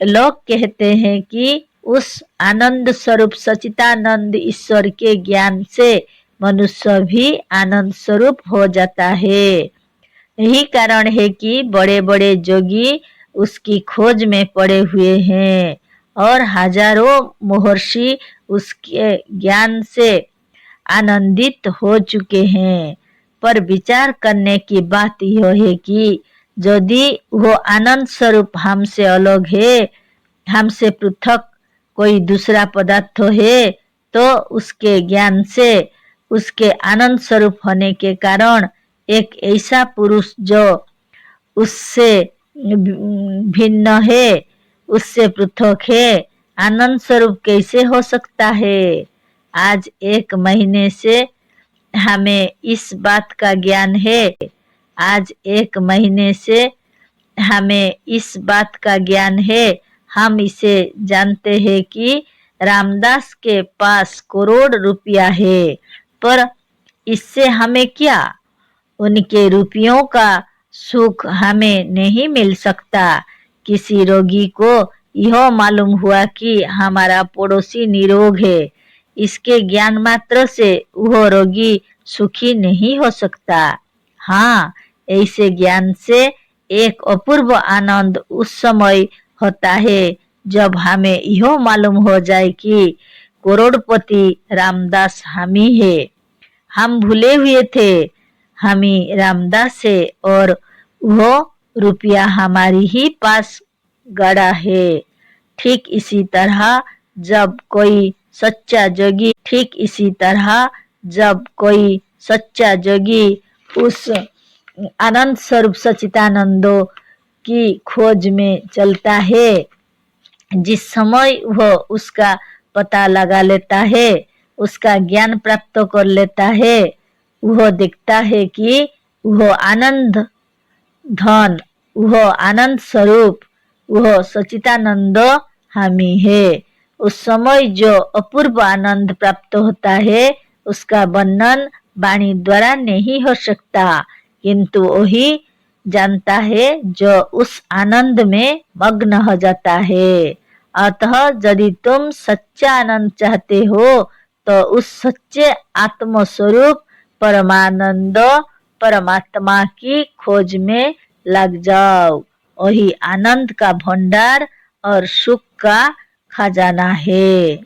लोग कहते हैं कि उस आनंद स्वरूप सच्चिदानंद ईश्वर के ज्ञान से मनुष्य भी आनंद स्वरूप हो जाता है। यही कारण है कि बड़े बड़े योगी उसकी खोज में पड़े हुए हैं और हजारों महर्षि उसके ज्ञान से आनंदित हो चुके हैं। पर विचार करने की बात यह है कि यदि वो आनंद स्वरूप हमसे अलग है, हमसे पृथक कोई दूसरा पदार्थ है, तो उसके ज्ञान से, उसके आनंद स्वरूप होने के कारण एक ऐसा पुरुष जो उससे भिन्न है, उससे पृथक है, आनंद स्वरूप कैसे हो सकता है। आज 1 महीने से हमें इस बात का ज्ञान है। आज 1 महीने से हमें इस बात का ज्ञान है। हम इसे जानते हैं कि रामदास के पास करोड़ रुपया है, पर इससे हमें क्या। उनके रुपयों का सुख हमें नहीं मिल सकता। किसी रोगी को यह मालूम हुआ कि हमारा पड़ोसी निरोग है, इसके ज्ञान मात्र से वह रोगी सुखी नहीं हो सकता। हाँ, ऐसे ज्ञान से एक अपूर्व आनंद उस समय होता है जब हमें यह मालूम हो जाए कि करोड़पति रामदास हम ही है। हम भूले हुए थे हम ही रामदास है और वो रुपया हमारी ही पास गड़ा है। ठीक इसी तरह जब कोई सच्चा जोगी उस आनंद स्वरूप सच्चिदानंदो की खोज में चलता है, जिस समय वह उसका पता लगा लेता है, उसका ज्ञान प्राप्त कर लेता है, वह देखता है कि वह आनंद धन, वह आनंद स्वरूप, वह सच्चिदानंद हम ही है। उस समय जो अपूर्व आनंद प्राप्त होता है उसका वर्णन वाणी द्वारा नहीं हो सकता, किंतु वही जानता है जो उस आनंद में मग्न हो जाता है। अतः यदि तुम सच्चा आनंद चाहते हो तो उस सच्चे आत्म स्वरूप परमानंद परमात्मा की खोज में लग जाओ। वही आनंद का भंडार और सुख का खजाना है।